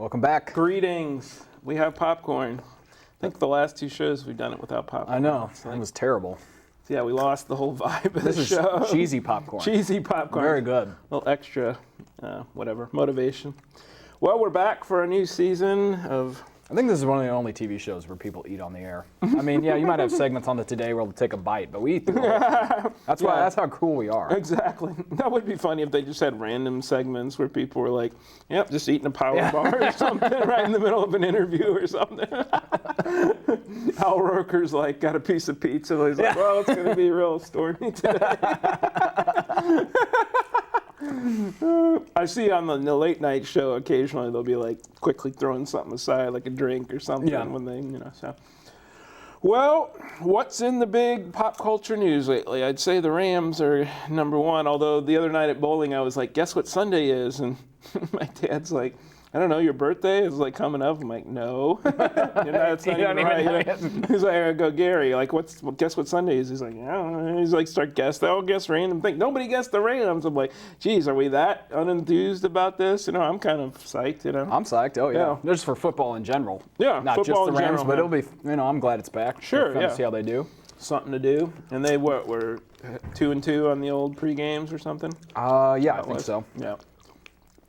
Welcome back. Greetings. We have popcorn. I think the last two shows we've done it without popcorn. I know. It was terrible. Yeah, we lost the whole vibe of This the is show. cheesy popcorn. Cheesy popcorn. Very good. A little extra, motivation. Well, we're back for a new season of... I think this is one of the only TV shows where people eat on the air. I mean, yeah, you might have segments on the Today where they'll take a bite, but we eat the whole thing. That's how cool we are. Exactly. That would be funny if they just had random segments where people were like, yep, just eating a power bar or something right in the middle of an interview or something. Al Roker's like, got a piece of pizza. He's like, well, it's going to be real stormy today. I see on the late night show occasionally they'll be like quickly throwing something aside, like a drink or something when they, so. Well, what's in the big pop culture news lately? I'd say the Rams are number one, although the other night at bowling I was like, guess what Sunday is? And my dad's like, I don't know, your birthday is like coming up. I'm like, no, that's not even right. He's like, I go, Gary, like, guess what Sunday is? He's like, I don't know. He's like, start guess. They'll guess random thing. Nobody guessed the Rams. I'm like, geez, are we that unenthused about this? I'm kind of psyched. I'm psyched. Oh yeah, just for football in general. Yeah, not just the Rams, but it'll be. I'm glad it's back. Sure, to see how they do. Something to do. And they were 2-2 on the old pre-games or something. Yeah, I think so. Yeah.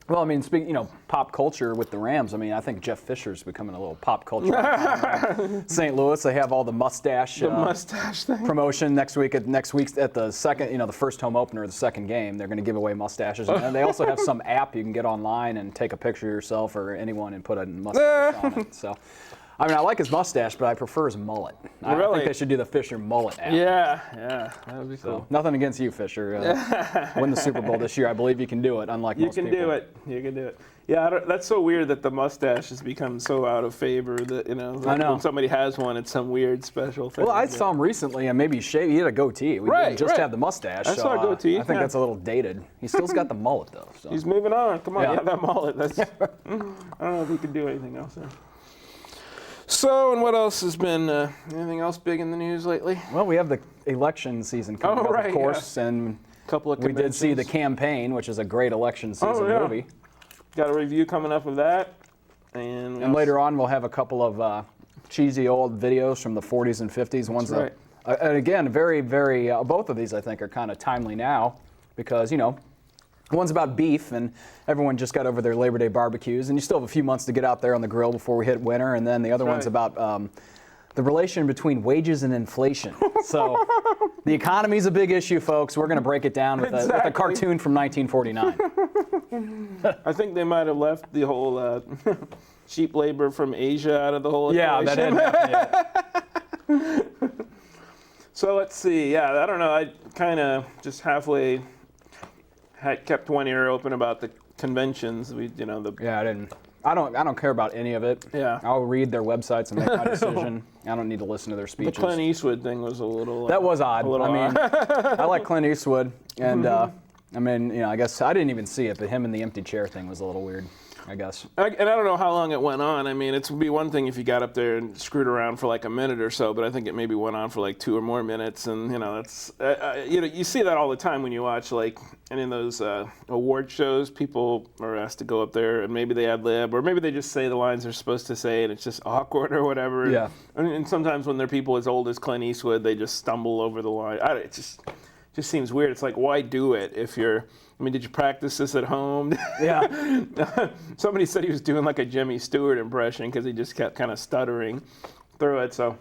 Well, I mean, speaking, pop culture with the Rams. I mean, I think Jeff Fisher's becoming a little pop culture. St. Louis, they have all the mustache. The mustache thing. Promotion next week's at the second, the first home opener of the second game. They're going to give away mustaches, and they also have some app you can get online and take a picture of yourself or anyone and put a mustache on it. So. I mean, I like his mustache, but I prefer his mullet. I think they should do the Fisher mullet app. Yeah, that would be cool. So, nothing against you, Fisher. Win the Super Bowl this year. I believe you can do it, unlike most people. You can do it. Yeah, that's so weird that the mustache has become so out of favor that, I know. When somebody has one, it's some weird special thing. Well, I saw him recently, and maybe he had a gogoatee. We didn't just have the mustache. I saw a goatee. I think that's a little dated. He still's got the mullet, though. So. He's moving on. Come on, that mullet. I don't know if he could do anything else there. So, and what else has been, anything else big in the news lately? Well, we have the election season coming up, of course, and we did see The Campaign, which is a great election season movie. Got a review coming up of that. And later on, we'll have a couple of cheesy old videos from the 40s and 50s. Ones that, and again, very, very, both of these, I think, are kind of timely now because, one's about beef, and everyone just got over their Labor Day barbecues, and you still have a few months to get out there on the grill before we hit winter. And then the other one's about the relation between wages and inflation. So the economy's a big issue, folks. We're going to break it down with a cartoon from 1949. I think they might have left the whole cheap labor from Asia out of the whole equation. Yeah, that hadn't happened. So let's see. Yeah, I don't know. I kind of just halfway kept one ear open about the conventions. I didn't. I don't care about any of it. Yeah. I'll read their websites and make my decision. I don't need to listen to their speeches. The Clint Eastwood thing was a little. That was odd. I like Clint Eastwood, and I guess I didn't even see it, but him and the empty chair thing was a little weird. I guess. And I don't know how long it went on. I mean, it would be one thing if you got up there and screwed around for like a minute or so, but I think it maybe went on for like 2 or more minutes. And, that's, you see that all the time when you watch, like, and in those award shows, people are asked to go up there and maybe they ad lib, or maybe they just say the lines they're supposed to say and it's just awkward or whatever. Yeah. And sometimes when they're people as old as Clint Eastwood, they just stumble over the line. It just seems weird. It's like, why do it if you're... did you practice this at home? Yeah. Somebody said he was doing like a Jimmy Stewart impression because he just kept kind of stuttering through it. So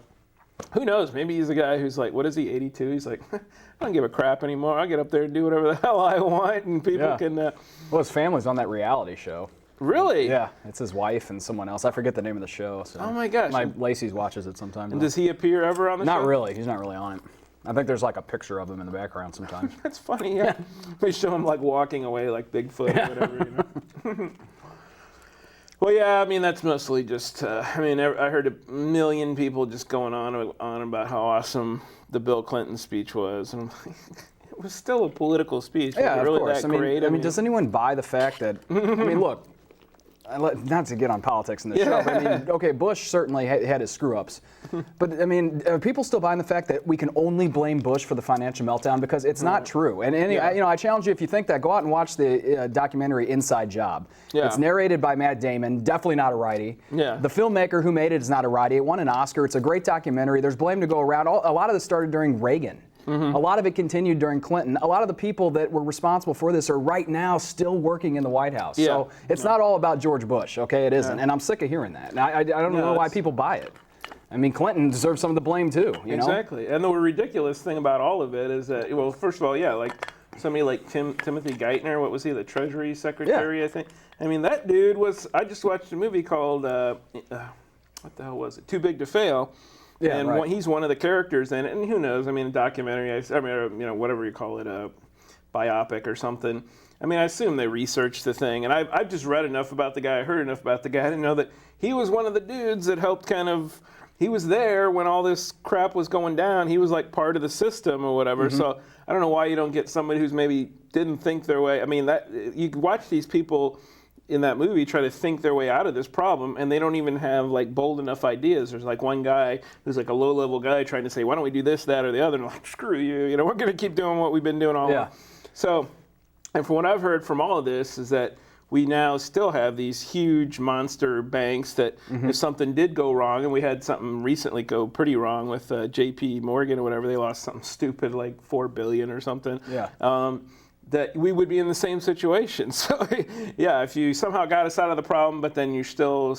who knows? Maybe he's a guy who's like, what is he, 82? He's like, I don't give a crap anymore. I'll get up there and do whatever the hell I want, and people can... Well, his family's on that reality show. Really? Yeah. It's his wife and someone else. I forget the name of the show. So. Oh, my gosh. Lacey's watches it sometimes. And does he appear ever on the show? Not really. He's not really on it. I think there's like a picture of him in the background sometimes. That's funny, yeah. They show him like walking away like Bigfoot or whatever, Well, yeah, that's mostly just, I heard a million people just going on about how awesome the Bill Clinton speech was. And it was still a political speech. Yeah, was it really of course. That great? Does anyone buy the fact that, look, not to get on politics in this show, but I mean, okay, Bush certainly had his screw-ups. But I mean, are people still buying the fact that we can only blame Bush for the financial meltdown? Because it's not true. And I challenge you, if you think that, go out and watch the documentary Inside Job. Yeah. It's narrated by Matt Damon, definitely not a righty. Yeah. The filmmaker who made it is not a righty. It won an Oscar. It's a great documentary. There's blame to go around. A lot of this started during Reagan. A lot of it continued during Clinton. A lot of the people that were responsible for this are right now still working in the White House. Yeah. So it's not all about George Bush, okay? It isn't. And I'm sick of hearing that. And I don't know why people buy it. I mean, Clinton deserves some of the blame too, you know? Exactly. And the ridiculous thing about all of it is that, well, first of all, like somebody like Timothy Geithner, what was he, the Treasury Secretary, I think? I mean, that dude was, I just watched a movie called, what the hell was it? Too Big to Fail. Yeah, and he's one of the characters in it, and who knows? I mean, a documentary, whatever you call it, a biopic or something. I mean, I assume they researched the thing, and I've just read enough about the guy, heard enough about the guy to know that he was one of the dudes that helped he was there when all this crap was going down. He was like part of the system or whatever. So I don't know why you don't get somebody who's maybe didn't think their way. I mean, that you watch these people in that movie try to think their way out of this problem, and they don't even have like bold enough ideas. There's like one guy who's like a low-level guy trying to say, why don't we do this, that, or the other? And I'm like, screw you, we're going to keep doing what we've been doing all along. So, and from what I've heard from all of this is that we now still have these huge monster banks that if something did go wrong, and we had something recently go pretty wrong with J.P. Morgan or whatever, they lost something stupid like $4 billion or something. That we would be in the same situation. So, if you somehow got us out of the problem, but then you still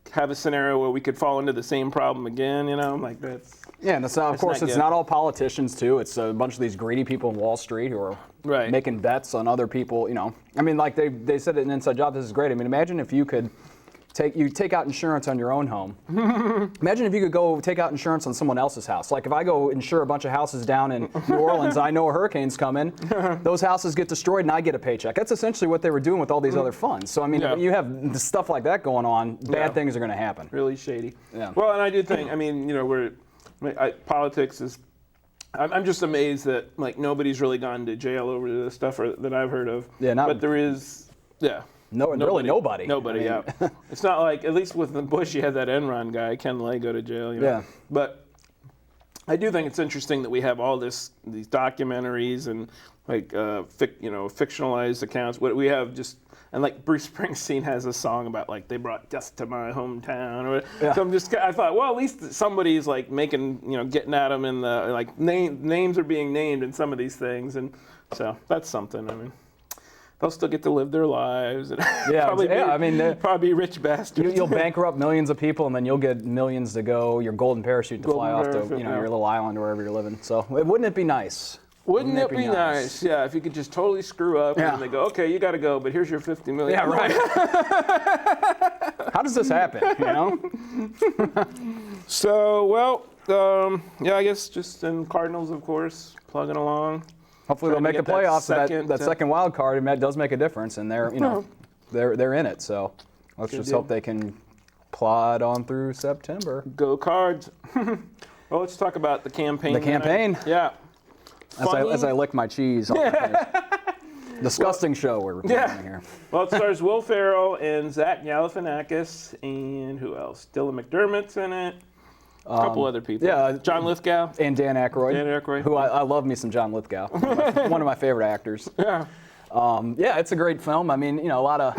have a scenario where we could fall into the same problem again, I'm like, that's... Yeah, and of course, it's not all politicians, too. It's a bunch of these greedy people in Wall Street who are making bets on other people, I mean, like they said it in Inside Job, this is great. I mean, imagine if you could take out insurance on your own home. Imagine if you could go take out insurance on someone else's house. Like if I go insure a bunch of houses down in New Orleans, I know a hurricane's coming, those houses get destroyed and I get a paycheck. That's essentially what they were doing with all these other funds. So I mean, when you have stuff like that going on, bad things are going to happen. Really shady. Yeah. Well, and I do think, I mean, politics is, I'm just amazed that like nobody's really gone to jail over this stuff that I've heard of. Yeah, but there is, really nobody. Nobody, I mean, It's not like, at least with the Bush, you had that Enron guy, Ken Lay, go to jail. Yeah. But I do think it's interesting that we have all these documentaries and like, fictionalized accounts. What we have just, and like Bruce Springsteen has a song about like, they brought death to my hometown. So I thought, well, at least somebody's like making, getting at them in the, like names are being named in some of these things. And so that's something, I mean. They'll still get to live their lives. And probably be rich bastards. You'll bankrupt millions of people, and then you'll get millions to go, your golden parachute to fly off to your little island or wherever you're living. So wouldn't it be nice? Wouldn't it be nice? Yeah, if you could just totally screw up and they go, okay, you got to go, but here's your $50 million. Yeah, right. How does this happen? So, I guess just in Cardinals, of course, plugging along. Hopefully they'll make the playoffs. That second wild card, and that does make a difference, and they're in it. So let's just hope they can plod on through September. Go Cards. Well, let's talk about the campaign. The campaign. Yeah. As I lick my cheese. Disgusting show we're doing here. Well, it stars Will Ferrell and Zach Galifianakis, and who else? Dylan McDermott's in it. A couple other people. Yeah. John Lithgow. And Dan Aykroyd. Who I love me some John Lithgow. One of my favorite actors. Yeah. It's a great film. I mean, a lot of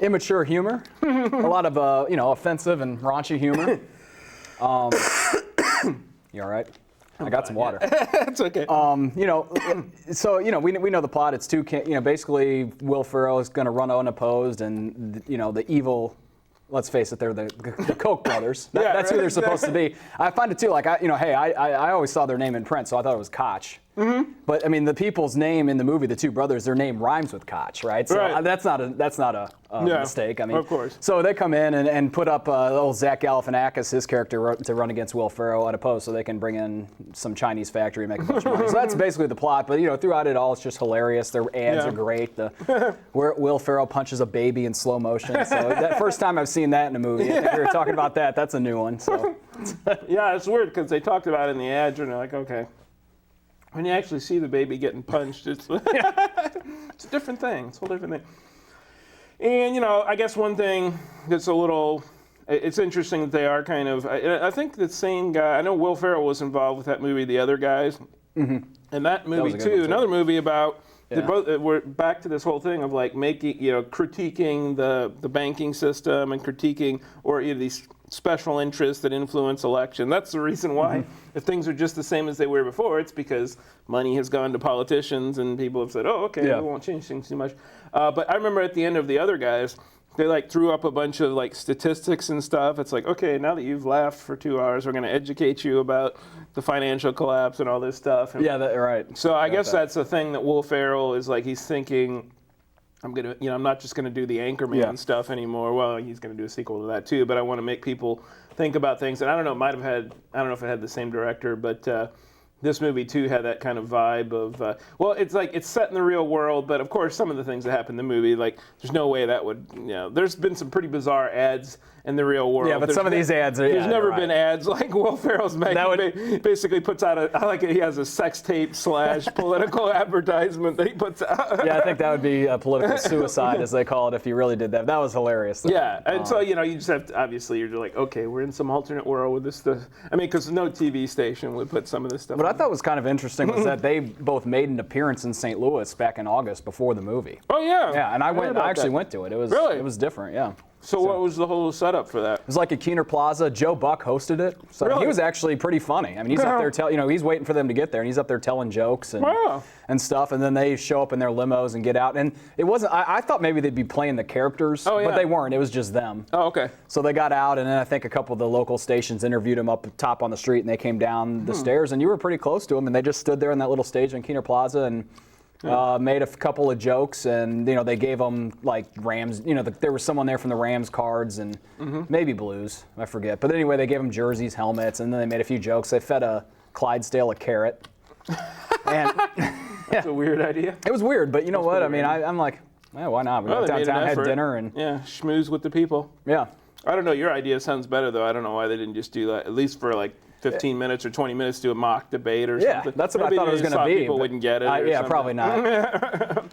immature humor. A lot of, offensive and raunchy humor. You all right? I got some water. It's okay. We know the plot. It's basically Will Ferrell is going to run unopposed, and the evil. Let's face it, they're the Koch brothers. That's who they're supposed to be. I find it too. Like I always saw their name in print, so I thought it was Koch. But I mean, the people's name in the movie, the two brothers, their name rhymes with Koch, right? So that's not a mistake. I mean, of course. So they come in and put up old Zach Galifianakis, his character, to run against Will Ferrell unopposed, so they can bring in some Chinese factory and make a bunch of money. So that's basically the plot. But throughout it all, it's just hilarious. Their ads are great. Where Will Ferrell punches a baby in slow motion. So that first time I've seen that in a movie. If you're talking about that, that's a new one. So yeah, it's weird because they talked about it in the ads, and they're like, okay. When you actually see the baby getting punched, it's a different thing. It's a whole different thing. And, you know, I guess one thing that's a little, it's interesting that they are kind of, I think the same guy, I know Will Ferrell was involved with that movie, The Other Guys. Mm-hmm. And that movie, too, another movie about, we're back to this whole thing of like making, you know, critiquing the banking system and critiquing, or you know, these special interests that influence election. That's the reason why, if things are just the same as they were before, it's because money has gone to politicians and people have said, oh, okay, we won't change things too much. But I remember at the end of The Other Guys, they like threw up a bunch of like statistics and stuff. It's like, okay, now that you've laughed for 2 hours, we're going to educate you about the financial collapse and all this stuff. And right. So I guess that's the thing that Will Ferrell is like, he's thinking, I'm not just going to do the Anchorman stuff anymore. Well, he's going to do a sequel to that too, but I want to make people think about things. And I don't know, I don't know if it had the same director, but this movie too had that kind of vibe of, well, it's like it's set in the real world, but of course some of the things that happen in the movie, like there's no way that would, you know, there's been some pretty bizarre ads in the real world. Yeah, but some of these ads are, there's never been ads like Will Ferrell's basically puts out I like it, he has a sex tape / political advertisement that he puts out. Yeah, I think that would be a political suicide, as they call it, if you really did that. That was hilarious, though. Yeah, and so, you know, you just have to, obviously, you're like, okay, we're in some alternate world with this stuff. I mean, because no TV station would put some of this stuff What I thought was kind of interesting was that they both made an appearance in St. Louis back in August before the movie. Oh, yeah. Yeah, and I actually went to it. It was really? It was different, yeah. So what was the whole setup for that? It was like at Keener Plaza. Joe Buck hosted it. So really? He was actually pretty funny. I mean, he's up there he's waiting for them to get there, and he's up there telling jokes and stuff. And then they show up in their limos and get out. And it wasn't. I thought maybe they'd be playing the characters, but they weren't. It was just them. Oh, okay. So they got out, and then I think a couple of the local stations interviewed them up top on the street, and they came down the stairs, and you were pretty close to them, and they just stood there in that little stage in Keener Plaza and made a couple of jokes, and you know they gave them like Rams. You know, there was someone there from the Rams cards and maybe Blues, I forget. But anyway, they gave them jerseys, helmets, and then they made a few jokes. They fed a Clydesdale a carrot. And that's a weird idea. It was weird, but you know what? I mean, I'm like, why not? We went downtown, had dinner, and schmooze with the people. Yeah. I don't know. Your idea sounds better though. I don't know why they didn't just do that at least for like 15 minutes or 20 minutes, do a mock debate or something. Yeah, that's what I thought it was going to be. People wouldn't get it. Yeah, probably not.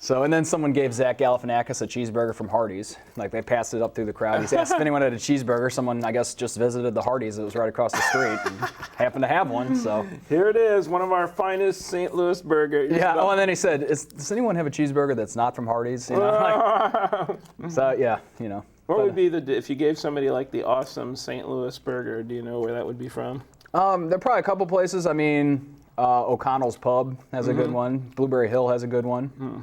So, and then someone gave Zach Galifianakis a cheeseburger from Hardee's. Like, they passed it up through the crowd. He asked if anyone had a cheeseburger. Someone, I guess, just visited the Hardee's that was right across the street and happened to have one, so. Here it is, one of our finest St. Louis burgers. Yeah, and then he said, does anyone have a cheeseburger that's not from Hardee's? You know, so, yeah, you know. What would be if you gave somebody like the awesome St. Louis burger, do you know where that would be from? There are probably a couple places. I mean, O'Connell's Pub has a good one. Blueberry Hill has a good one.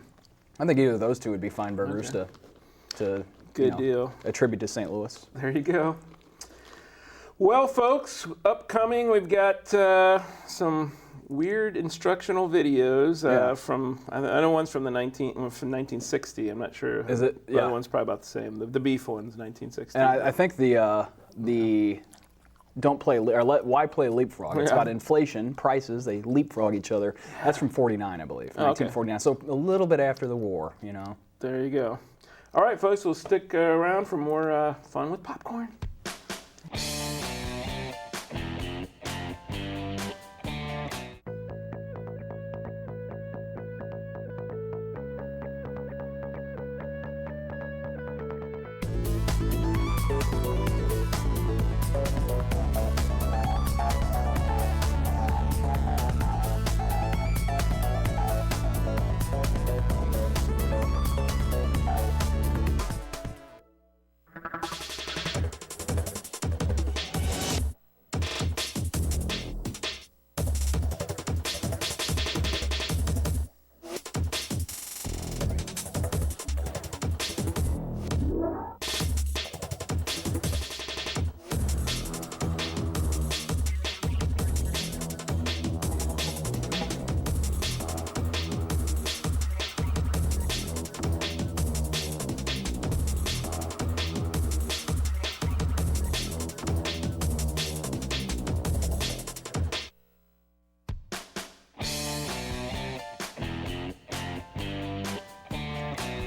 I think either of those two would be fine burgers to deal. Attribute to St. Louis. There you go. Well, folks, upcoming, we've got some weird instructional videos from, I know one's from 1960. I'm not sure. Is it? The other one's probably about the same. The beef one's 1960. And I think the don't play or why play leapfrog? It's about inflation, prices. They leapfrog each other. That's from 49, I believe. 1949. So a little bit after the war, you know. There you go. All right, folks, we'll stick around for more fun with popcorn.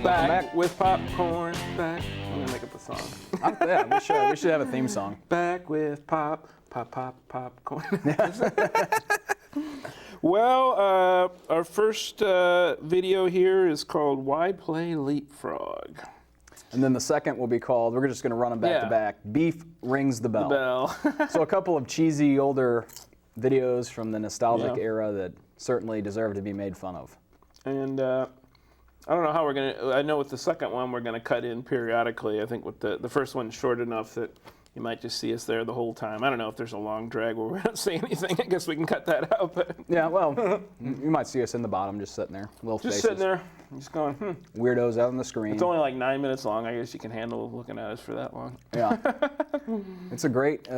Back with popcorn. Back. I'm gonna make up a song. We should have a theme song. Back with popcorn. Well, our first video here is called "Why Play Leapfrog." And then the second will be called, we're just going to run them back to back, Beef Rings the Bell. So a couple of cheesy older videos from the nostalgic era that certainly deserve to be made fun of. And I don't know how we're going to, I know with the second one we're going to cut in periodically. I think with the first one's short enough that you might just see us there the whole time. I don't know if there's a long drag where we don't say anything. I guess we can cut that out. But yeah, well, you might see us in the bottom just sitting there. Little just faces. sitting there, just going, Weirdos out on the screen. It's only like 9 minutes long. I guess you can handle looking at us for that long. Yeah. It's a great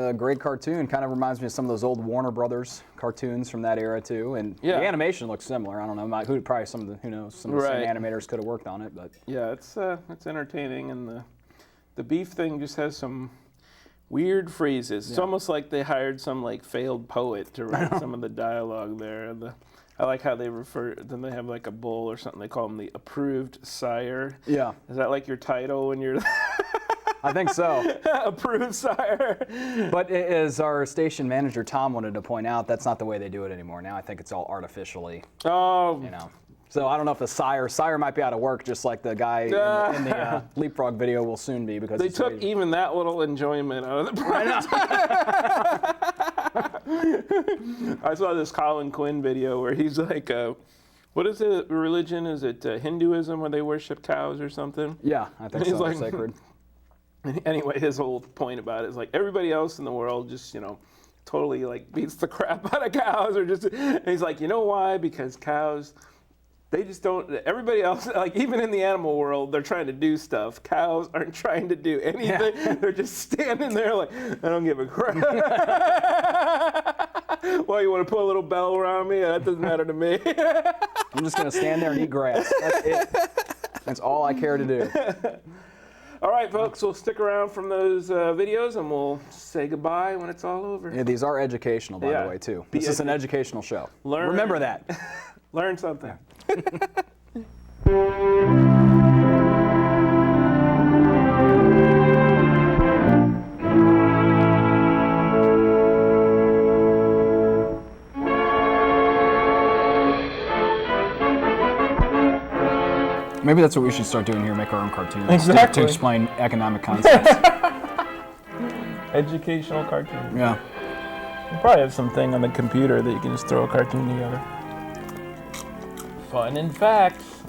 cartoon. Kind of reminds me of some of those old Warner Brothers cartoons from that era too. And the animation looks similar. I don't know. Probably some of the the same animators could have worked on it, but yeah, it's entertaining, and the beef thing just has some weird phrases. It's almost like they hired some like failed poet to write some of the dialogue there. I like how they then they have like a bull or something. They call him the approved sire. Yeah. Is that like your title when you're I think so. Approved sire. But as our station manager Tom wanted to point out, that's not the way they do it anymore. Now I think it's all artificially. Oh. So I don't know if the sire might be out of work, just like the guy in the leapfrog video will soon be, because they took even that little enjoyment out of the project. I saw this Colin Quinn video where he's like, what is the religion? Is it Hinduism where they worship cows or something? Yeah, I think so. Like, sacred. Anyway, his whole point about it is like everybody else in the world just totally like beats the crap out of cows, or just. And he's like, you know why? Because cows. They just don't, everybody else, like even in the animal world, they're trying to do stuff. Cows aren't trying to do anything. Yeah. They're just standing there like, I don't give a crap. Well, you want to put a little bell around me? That doesn't matter to me. I'm just going to stand there and eat grass. That's it. That's all I care to do. All right, folks, we'll stick around from those videos and we'll say goodbye when it's all over. Yeah, these are educational, by the way, too. This is an educational show. Remember that. Learn something. Yeah. Maybe that's what we should start doing here, make our own cartoons. Exactly. To explain economic concepts. Educational cartoons. Yeah. You probably have something on the computer that you can just throw a cartoon together. Fun and facts.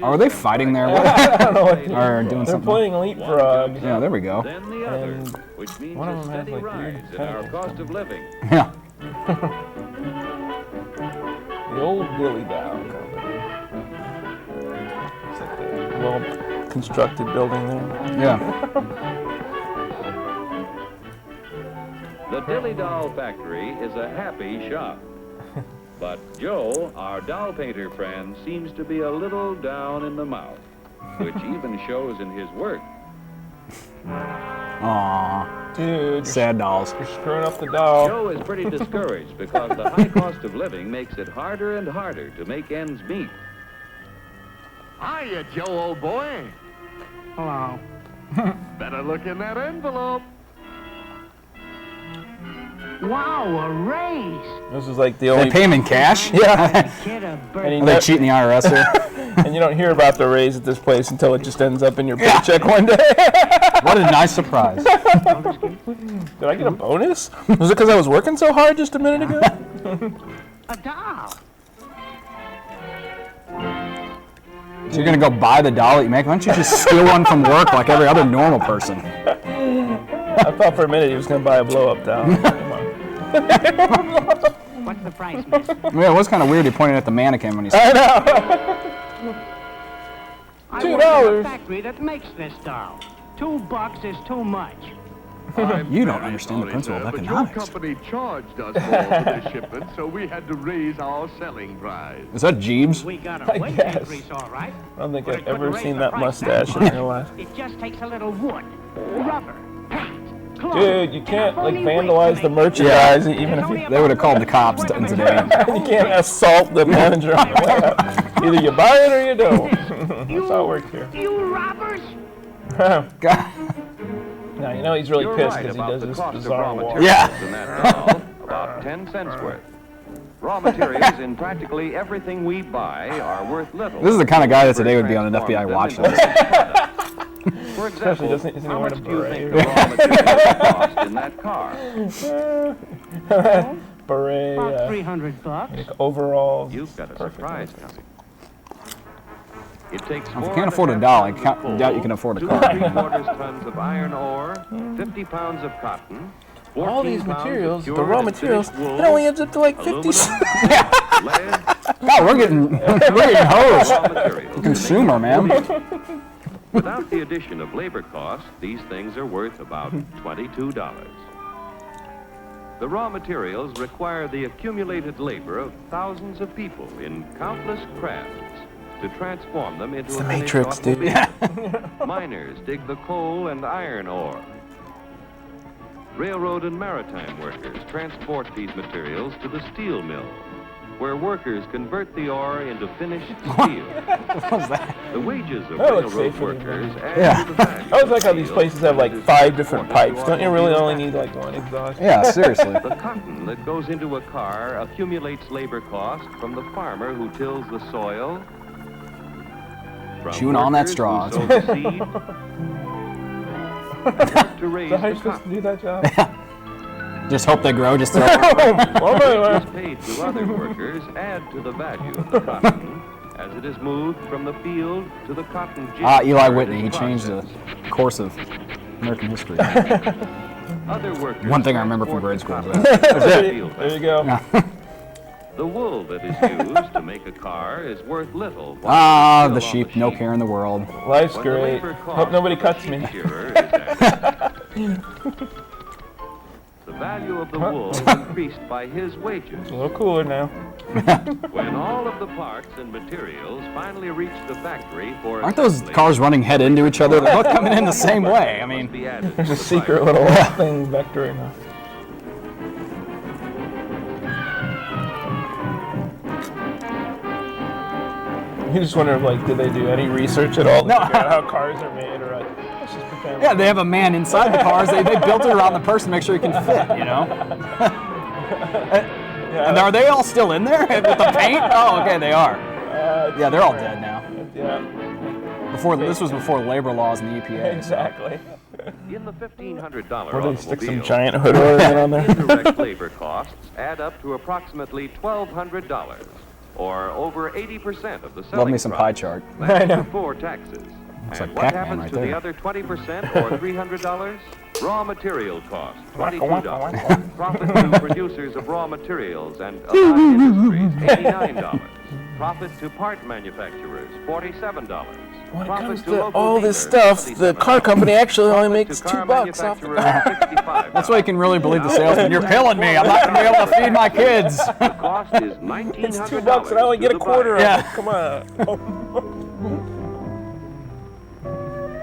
Are they fighting there? I don't know what or doing they're something? playing leapfrog. Yeah, there we go. Then the other, which means one a of them has steady like rise in our cost of living. Yeah. The old Dilly Dow Company. It's like the well-constructed building there. Yeah. The Dilly Doll Factory is a happy shop. But Joe, our doll painter friend, seems to be a little down in the mouth, which even shows in his work. Aww. Dude. Sad dolls. You're screwing up the doll. Joe is pretty discouraged because the high cost of living makes it harder and harder to make ends meet. Hiya, Joe, old boy. Hello. Better look in that envelope. Wow, a raise. This is like the They only... pay him in cash? Yeah. Kid a And birthday. you Are they cheating the IRS here? And you don't hear about the raise at this place until it just ends up in your paycheck one day. What a nice surprise. Did I get a bonus? Was it because I was working so hard just a minute ago? A doll. So you're going to go buy the doll that you make? Why don't you just steal one from work like every other normal person? I thought for a minute he was going to buy a blow-up doll. Come on. What's the price, miss? Yeah, it was kind of weird he pointed at the mannequin when he I said know. I $2. work in a factory that makes this doll. $2 is too much. You don't understand the principle of But economics. your company charged us more for this shipment, so we had to raise our selling price. Is that Jeeves? We got I a wage guess. increase, all right. I don't think But I've it couldn't ever raise seen the that price mustache in much. real life. It just takes a little wood, rubber, paint, cloth. Dude, you can't and a like phony wig vandalize to the make it. merchandise even if you... They would have called the cops today. You can't assault the manager on the way out. Either you buy it or you don't. That's how it works here. You robbers! God. No, you know he's really You're pissed right because he about does the this cost of bizarre raw walk. materials Yeah. in that doll, about 10 cents worth. Raw materials in practically everything we buy are worth little. This is the kind of guy that today would be on an FBI watch list. For example, Isn't he how wearing much a do you beret? think the raw materials cost in that car? Beret, About $300. like overalls. You've got a surprise coming. It takes If four you can't and afford a half doll, I tons of doubt you coal, can afford a 2 car. 3/4 tons of iron ore, 50 pounds of cotton, 14 All these pounds of materials, the cured raw and materials, finished wool, it only ends up to like 50 aluminum, cents. lead, God, we're getting hosed. raw materials. Consumer, man. Without the addition of labor costs, these things are worth about $22. The raw materials require the accumulated labor of thousands of people in countless crafts to transform them into a finished Matrix, dude. automobile. Miners dig the coal and iron ore. Railroad and maritime workers transport these materials to the steel mill, where workers convert the ore into finished steel. What was that? The wages of That looks railroad safer than workers add Yeah. to the value I always like how of these steel places have like that is 5 different exported pipes. to Don't you really automobile only need factories. like one exhaust? Yeah, seriously. The cotton that goes into a car accumulates labor cost from the farmer who tills the soil, from Chewing on that workers straw. who sow the seed, to raise So how are the you supposed to cotton. do that job? Just hope they grow. Just throw Wages paid to other workers add to the value of the cotton as it is moved from the field to the cotton gin. Eli where it Whitney, is he changed the processed. course of American history. Other workers One thing I remember from transport grade the school cotton is to the There field you go. The wool that is used to make a car is worth little. while Ah, it's the still on sheep, no care in the world. Life's When the great. labor Hope cost nobody of a cuts sheep me. shearer is added. The value of the wool increased by his wages. A little cooler now. When all of the parts and materials finally reach the factory for Aren't those assembly, cars running head into each other? They're both coming in the same way. I must mean, be added There's to a the secret price. little thing vectoring now. You just wonder if, like, did they do any research at all to No. figure out how cars are made, or like, let's just pretend. yeah, they have a man inside the cars. They built it around the person to make sure he can fit, you know? And are they all still in there with the paint? Oh, okay, they are. Yeah, they're all dead now. Yeah, This was before labor laws and the EPA. exactly. In the $1,500 Or they stick some automobile, giant hood ornament on there. indirect labor costs add up to approximately $1,200, or over 80% of the selling Love me some pie price. chart. That's before taxes. Looks And like what Pac-Man happens right to the there. other 20% or $300? Raw material cost, $22. Profit to producers of raw materials and allied industries, $89. Profit to part manufacturers, $47. When it Profit comes to to local all this dealers, stuff, the car company actually only Profit makes to car $2 off the manufacturers, car. $65. That's why you can really believe the salesman. You're killing me. I'm not going to be able to feed my kids. The cost is $1,900. It's $2 and I only get a quarter of Yeah. it. Come on.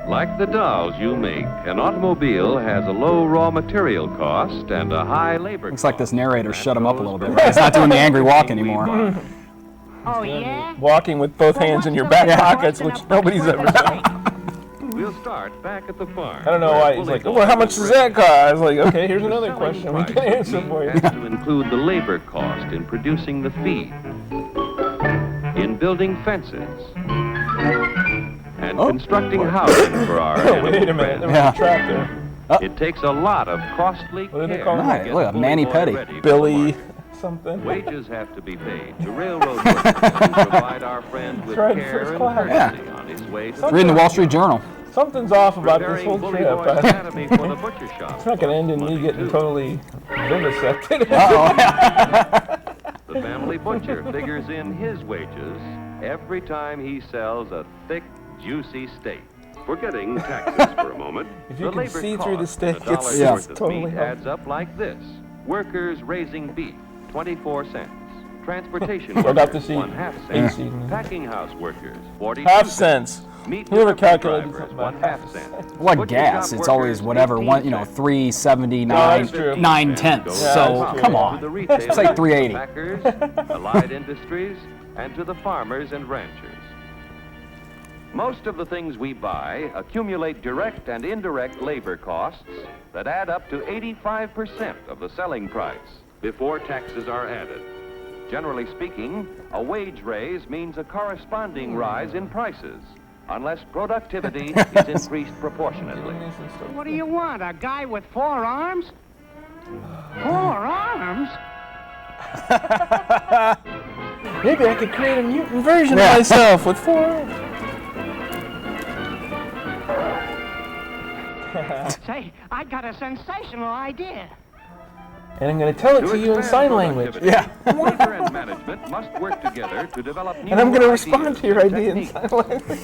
Like the dolls you make, an automobile has a low raw material cost and a high labor Looks cost. like this narrator shut him up a little bit. Right? He's not doing the angry walk anymore. Oh, yeah? Walking with both hands in your back pockets, which nobody's ever done. We'll start back at the farm. I don't know why he's like, well, how much does that cost? I was like, okay, here's another question we can answer for you. Has to include the labor cost in producing the feed, in building fences, and constructing housing for our Oh, wait a animal minute, there friends. was a trap there. It takes a lot of costly What do they care call to it? Right, get look, Bully Manny Boy Petty. ready for the Billy market. something. Wages have to be paid to railroad workers who provide our friend with right, care first and class. courtesy on his way to Reading the Wall Street Journal. Something's off about this preparing whole Bully trip. Boy's Academy for the butcher shop. It's not going to end in me Monday, getting too. totally vivisected. The family butcher figures in his wages every time he sells a thick, juicy steak. Forgetting taxes for a moment, If you the can labor see through the cost steak, in a dollar it's worth of totally meat healthy. adds up like this. Workers raising beef, 24 cents. Transportation I got workers, to see 1/2 AC. cent. Packing house workers, 42 Half cents. cents. Meat Whoever delivery calculated drivers, something about 1/2 half a cent. cent. Like Butcher gas, shop it's always workers, whatever, 18 one, cents. 379, true. 9/10. Yeah, So that's true. come To on. the retailers, Say 380. packers, allied industries, and to the farmers and ranchers. Most of the things we buy accumulate direct and indirect labor costs that add up to 85% of the selling price before taxes are added. Generally speaking, a wage raise means a corresponding rise in prices, unless productivity is increased proportionately. What do you want, a guy with 4 arms? 4 arms? Maybe I could create a mutant version of myself with 4 arms. Say, I got a sensational idea. And I'm going to tell it to you in sign language. Yeah. Winter and management must work together to develop new And I'm going to ideas respond to your and idea in techniques. sign language.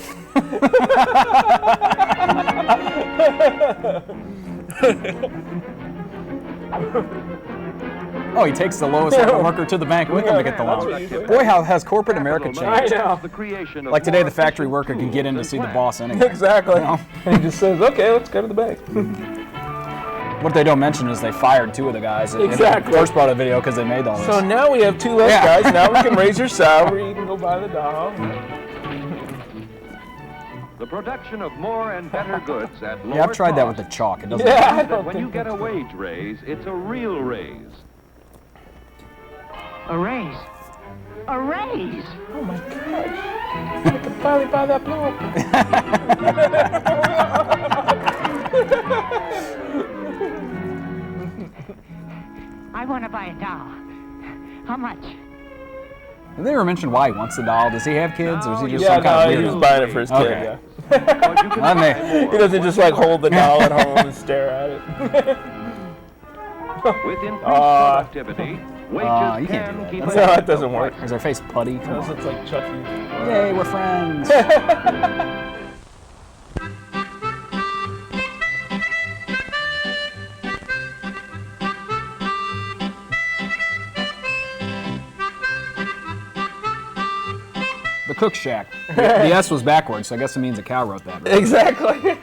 Oh, he takes the lowest level worker to the bank with him to get the loan. Boy, how has corporate America I changed? know. The creation of Like today, more the factory efficient worker can tools get in to and see the plants. boss anyway. Exactly. You know? And he just says, okay, let's go to the bank. What they don't mention is they fired 2 of the guys in Exactly. the first part of the video because they made all this. So now we have 2 less Yeah. guys. Now we can raise your salary. You can go buy the doll. The production of more and better goods at lower Yeah, I've tried that with cost the chalk. It doesn't. Yeah, I means that don't when think you get a wage raise, it's a real raise. A raise. A raise! Oh my gosh. I can finally buy that blow. I want to buy a doll. How much? Have they ever mentioned why he wants the doll? Does he have kids, or is he just Yeah, some kind no, of he was weirdo? buying it for his kid, Okay. yeah. But you can I buy mean, more He doesn't just like hold the doll at home and stare at it. with increased productivity. Wages you can't do can that. keep No, up that with doesn't the work. prices. Is their face putty? Come This on. looks like Chucky. Yay, we're friends. The cook shack. The S was backwards, so I guess it means a cow wrote that. Right? Exactly.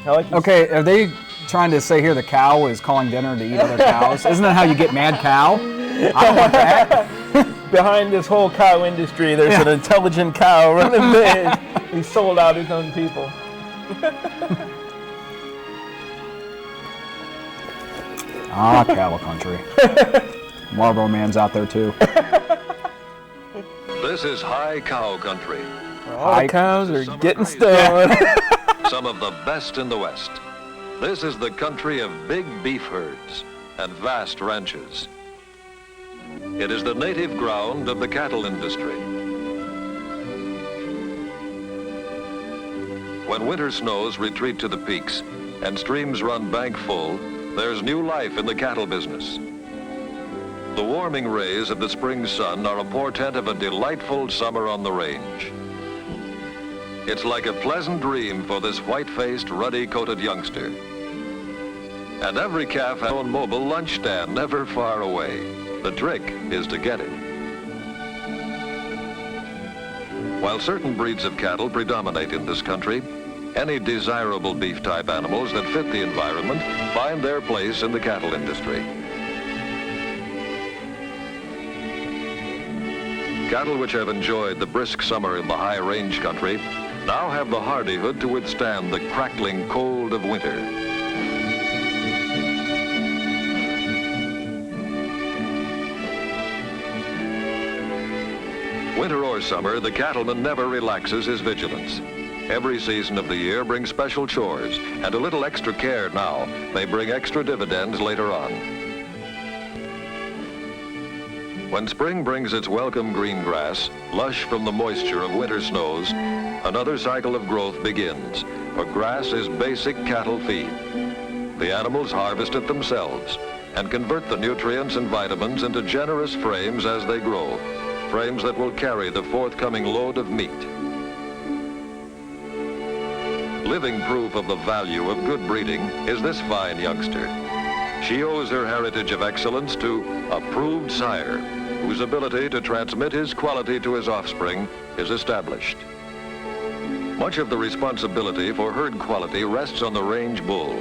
I like this. Okay, are they trying to say here the cow is calling dinner to eat other cows? Isn't that how you get mad cow? I don't want that. Behind this whole cow industry, there's an intelligent cow running big. He sold out his own people. Ah, cattle country. Marlboro Man's out there too. This is high cow country. All the cows are Summer getting crazy. stoned. Some of the best in the West. This is the country of big beef herds and vast ranches. It is the native ground of the cattle industry. When winter snows retreat to the peaks and streams run bank full, there's new life in the cattle business. The warming rays of the spring sun are a portent of a delightful summer on the range. It's like a pleasant dream for this white-faced, ruddy-coated youngster. And every calf has its own mobile lunch stand never far away. The trick is to get it. While certain breeds of cattle predominate in this country, any desirable beef-type animals that fit the environment find their place in the cattle industry. Cattle which have enjoyed the brisk summer in the high range country now have the hardihood to withstand the crackling cold of winter. Winter or summer, the cattleman never relaxes his vigilance. Every season of the year brings special chores, and a little extra care now may bring extra dividends later on. When spring brings its welcome green grass, lush from the moisture of winter snows, another cycle of growth begins, for grass is basic cattle feed. The animals harvest it themselves and convert the nutrients and vitamins into generous frames as they grow, frames that will carry the forthcoming load of meat. Living proof of the value of good breeding is this fine youngster. She owes her heritage of excellence to a proved sire, whose ability to transmit his quality to his offspring is established. Much of the responsibility for herd quality rests on the range bull.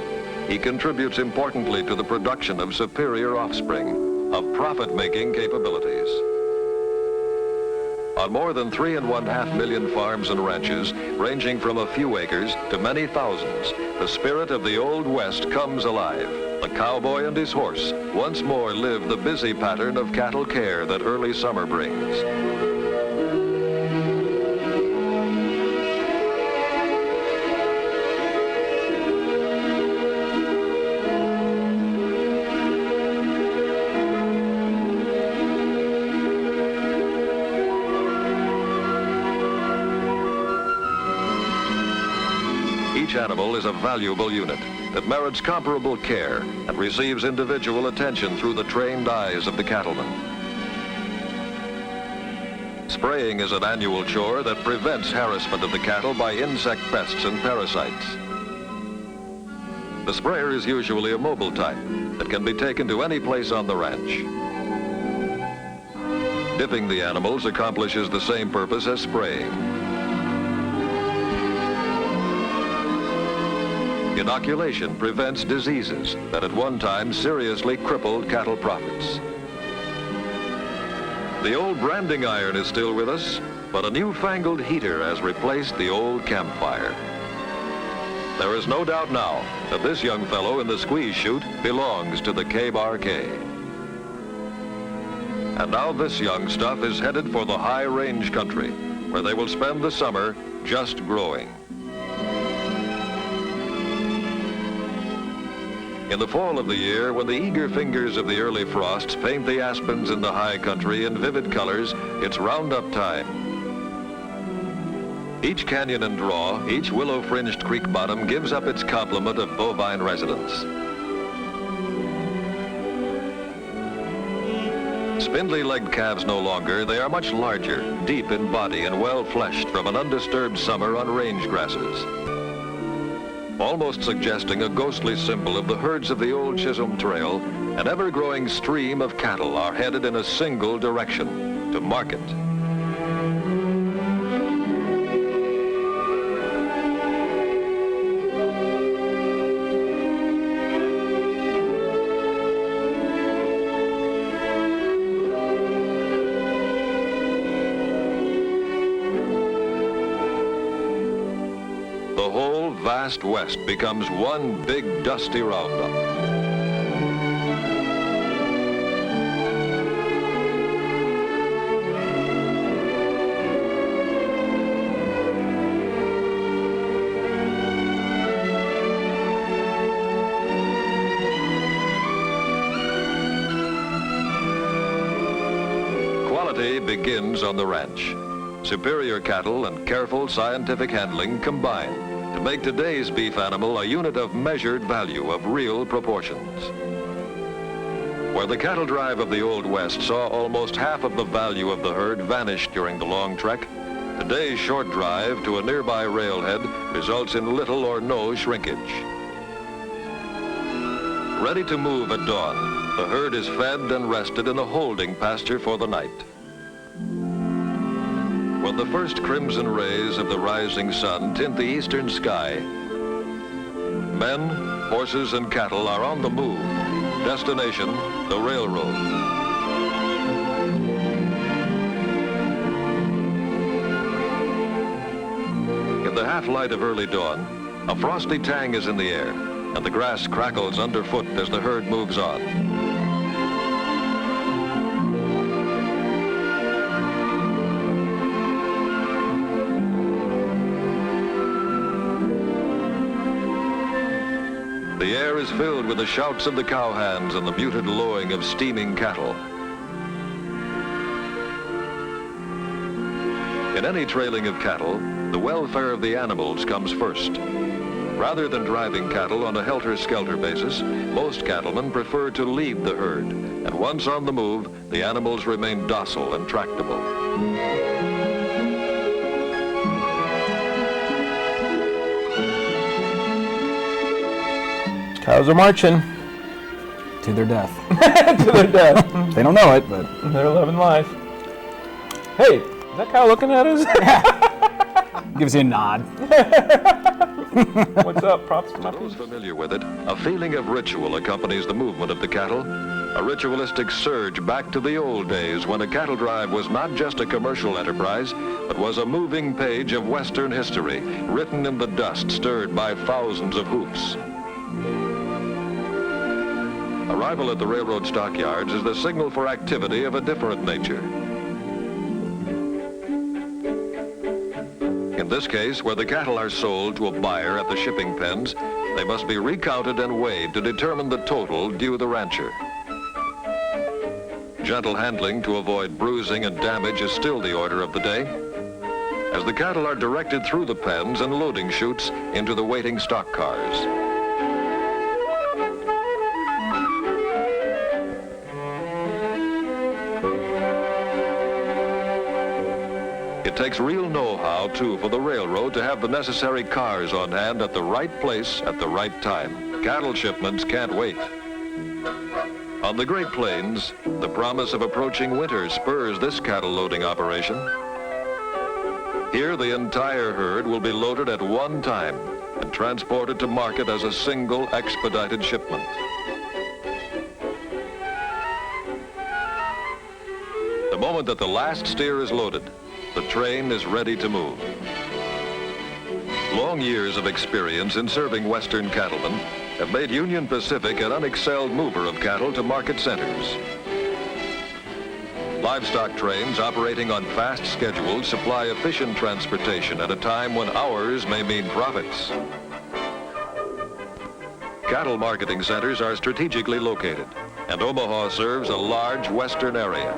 He contributes importantly to the production of superior offspring, of profit-making capabilities. On more than 3.5 million farms and ranches, ranging from a few acres to many thousands, the spirit of the Old West comes alive. The cowboy and his horse once more live the busy pattern of cattle care that early summer brings. Each animal is a valuable unit that merits comparable care and receives individual attention through the trained eyes of the cattleman. Spraying is an annual chore that prevents harassment of the cattle by insect pests and parasites. The sprayer is usually a mobile type that can be taken to any place on the ranch. Dipping the animals accomplishes the same purpose as spraying. Inoculation prevents diseases that at one time seriously crippled cattle profits. The old branding iron is still with us, but a newfangled heater has replaced the old campfire. There is no doubt now that this young fellow in the squeeze chute belongs to the K-Bar-K. And now this young stuff is headed for the high range country, where they will spend the summer just growing. In the fall of the year, when the eager fingers of the early frosts paint the aspens in the high country in vivid colors, it's roundup time. Each canyon and draw, each willow-fringed creek bottom gives up its complement of bovine residents. Spindly-legged calves no longer, they are much larger, deep in body and well-fleshed from an undisturbed summer on range grasses, almost suggesting a ghostly symbol of the herds of the old Chisholm Trail. An ever-growing stream of cattle are headed in a single direction, to market. The whole vast West becomes one big dusty roundup. Quality begins on the ranch. Superior cattle and careful scientific handling combine to make today's beef animal a unit of measured value of real proportions. Where the cattle drive of the Old West saw almost half of the value of the herd vanish during the long trek, today's short drive to a nearby railhead results in little or no shrinkage. Ready to move at dawn, the herd is fed and rested in a holding pasture for the night. When the first crimson rays of the rising sun tint the eastern sky, men, horses, and cattle are on the move. Destination, the railroad. In the half-light of early dawn, a frosty tang is in the air, and the grass crackles underfoot as the herd moves on. The air is filled with the shouts of the cowhands and the muted lowing of steaming cattle. In any trailing of cattle, the welfare of the animals comes first. Rather than driving cattle on a helter-skelter basis, most cattlemen prefer to lead the herd, and once on the move, the animals remain docile and tractable. Cows are marching. To their death. To their death. They don't know it, but They're loving life. Hey, is that cow looking at us? gives you a nod. What's up? Props to my Those people. familiar with it, a feeling of ritual accompanies the movement of the cattle. A ritualistic surge back to the old days when a cattle drive was not just a commercial enterprise, but was a moving page of Western history, written in the dust stirred by thousands of hoofs. Arrival at the railroad stockyards is the signal for activity of a different nature. In this case, where the cattle are sold to a buyer at the shipping pens, they must be recounted and weighed to determine the total due the rancher. Gentle handling to avoid bruising and damage is still the order of the day, as the cattle are directed through the pens and loading chutes into the waiting stock cars. It takes real know-how, too, for the railroad to have the necessary cars on hand at the right place at the right time. Cattle shipments can't wait. On the Great Plains, the promise of approaching winter spurs this cattle loading operation. Here, the entire herd will be loaded at one time and transported to market as a single expedited shipment. The moment that the last steer is loaded, the train is ready to move. Long years of experience in serving Western cattlemen have made Union Pacific an unexcelled mover of cattle to market centers. Livestock trains operating on fast schedules supply efficient transportation at a time when hours may mean profits. Cattle marketing centers are strategically located, and Omaha serves a large western area.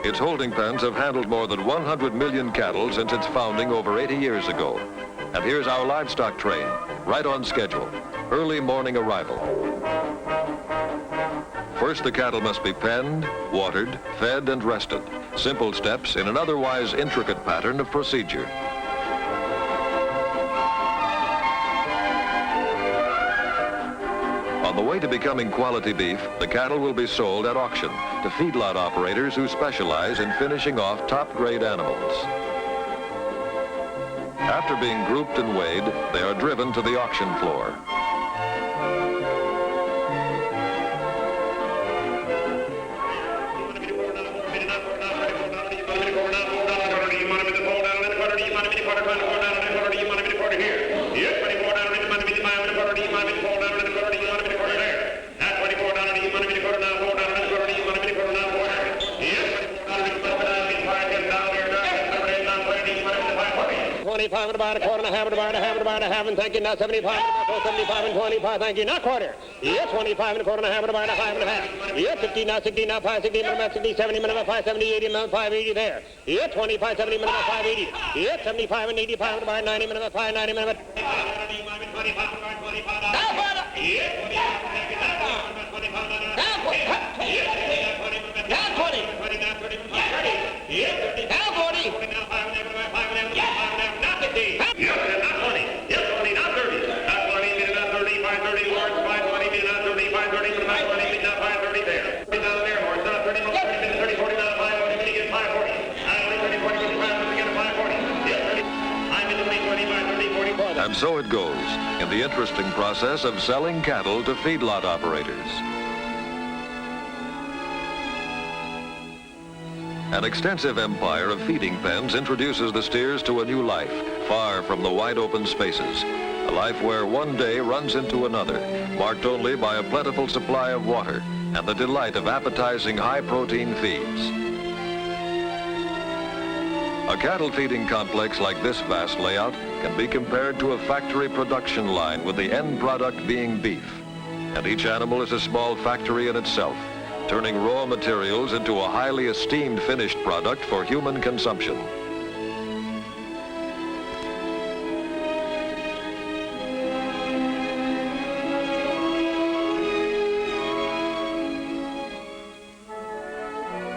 Its holding pens have handled more than 100 million cattle since its founding over 80 years ago. And here's our livestock train, right on schedule. Early morning arrival. First, the cattle must be penned, watered, fed, and rested. Simple steps in an otherwise intricate pattern of procedure. On the way to becoming quality beef, the cattle will be sold at auction to feedlot operators who specialize in finishing off top-grade animals. After being grouped and weighed, they are driven to the auction floor. About a quarter and a half, about a half, about a half, and thank you. Now 75, about 475 and 25, thank you. Not quarter. Yeah, 25 and a quarter and a half, about a half and a half. Yeah, 50, now 60, now 5, 60, minimum 60, 70, minimum 5, 70, 80, minimum 580 there. Yeah, 25, 70, minimum 580. Yeah, 75 and 85, about 90, minimum 590, minimum 25, And so it goes in the interesting process of selling cattle to feedlot operators. An extensive empire of feeding pens introduces the steers to a new life, far from the wide open spaces. A life where one day runs into another, marked only by a plentiful supply of water and the delight of appetizing high-protein feeds. A cattle feeding complex like this vast layout can be compared to a factory production line, with the end product being beef. And each animal is a small factory in itself, turning raw materials into a highly esteemed finished product for human consumption.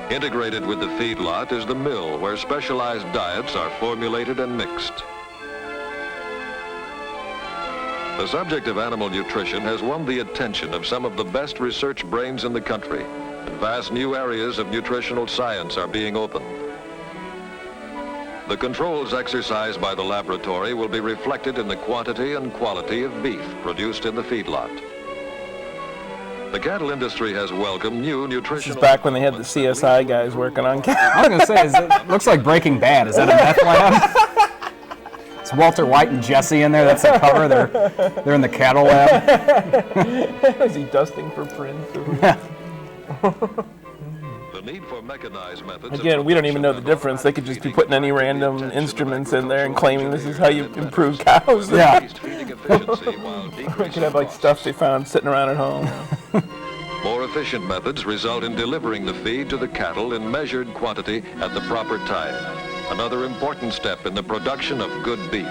Integrated with the feedlot is the mill, where specialized diets are formulated and mixed. The subject of animal nutrition has won the attention of some of the best research brains in the country, and vast new areas of nutritional science are being opened. The controls exercised by the laboratory will be reflected in the quantity and quality of beef produced in the feedlot. The cattle industry has welcomed new nutritional... This is back when they had the CSI guys working on cattle. I was going to say, it looks like Breaking Bad. Is that a meth lab? It's Walter White and Jesse in there. That's the cover. They're in the cattle lab. Is he dusting for prints? The need for mechanized methods. Again, we don't even know the difference. They could just be putting any random instruments in there and claiming this is how you improve cows. Yeah. They could have like stuff they found sitting around at home. More efficient methods result in delivering the feed to the cattle in measured quantity at the proper time. Another important step in the production of good beef.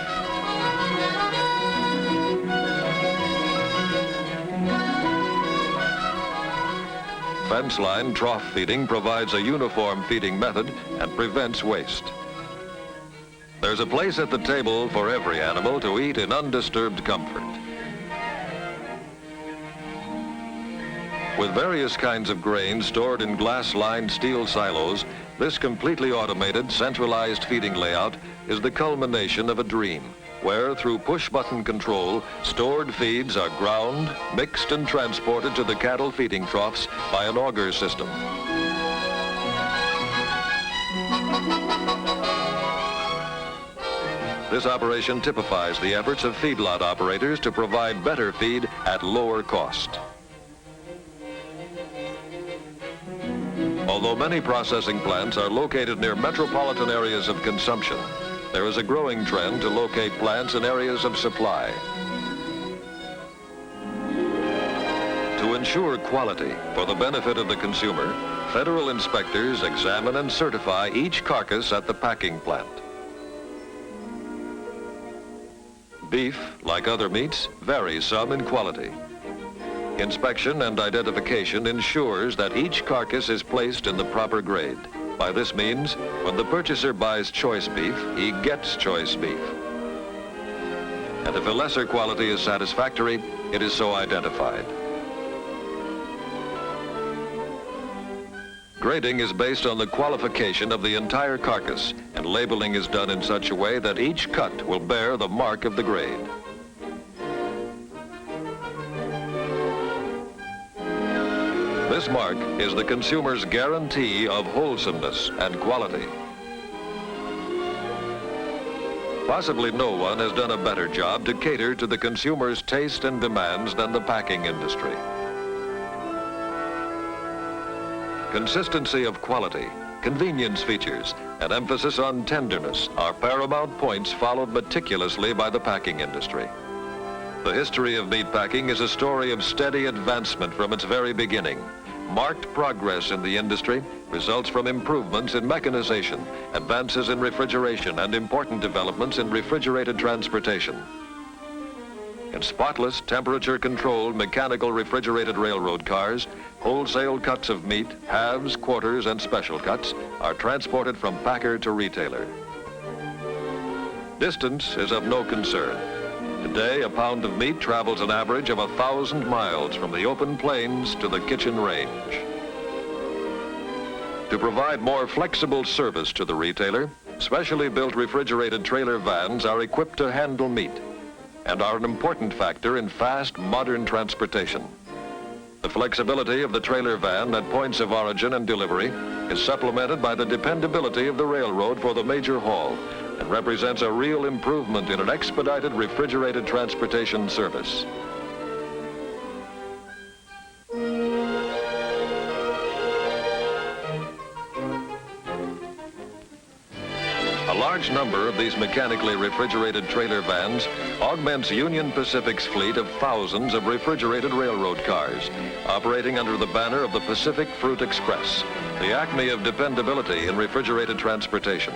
Fence line trough feeding provides a uniform feeding method and prevents waste. There's a place at the table for every animal to eat in undisturbed comfort. With various kinds of grain stored in glass-lined steel silos, this completely automated, centralized feeding layout is the culmination of a dream, where through push-button control, stored feeds are ground, mixed, and transported to the cattle feeding troughs by an auger system. This operation typifies the efforts of feedlot operators to provide better feed at lower cost. Although many processing plants are located near metropolitan areas of consumption, there is a growing trend to locate plants in areas of supply. To ensure quality for the benefit of the consumer, federal inspectors examine and certify each carcass at the packing plant. Beef, like other meats, varies some in quality. Inspection and identification ensures that each carcass is placed in the proper grade. By this means, when the purchaser buys choice beef, he gets choice beef. And if a lesser quality is satisfactory, it is so identified. Grading is based on the qualification of the entire carcass, and labeling is done in such a way that each cut will bear the mark of the grade. This mark is the consumer's guarantee of wholesomeness and quality. Possibly no one has done a better job to cater to the consumer's taste and demands than the packing industry. Consistency of quality, convenience features, and emphasis on tenderness are paramount points followed meticulously by the packing industry. The history of meat packing is a story of steady advancement from its very beginning. Marked progress in the industry results from improvements in mechanization, advances in refrigeration, and important developments in refrigerated transportation. In spotless, temperature-controlled, mechanical refrigerated railroad cars, wholesale cuts of meat, halves, quarters, and special cuts are transported from packer to retailer. Distance is of no concern. Today, a pound of meat travels an average of 1,000 miles from the open plains to the kitchen range. To provide more flexible service to the retailer, specially built refrigerated trailer vans are equipped to handle meat and are an important factor in fast, modern transportation. The flexibility of the trailer van at points of origin and delivery is supplemented by the dependability of the railroad for the major haul, and represents a real improvement in an expedited refrigerated transportation service. A large number of these mechanically refrigerated trailer vans augments Union Pacific's fleet of thousands of refrigerated railroad cars, operating under the banner of the Pacific Fruit Express, the acme of dependability in refrigerated transportation.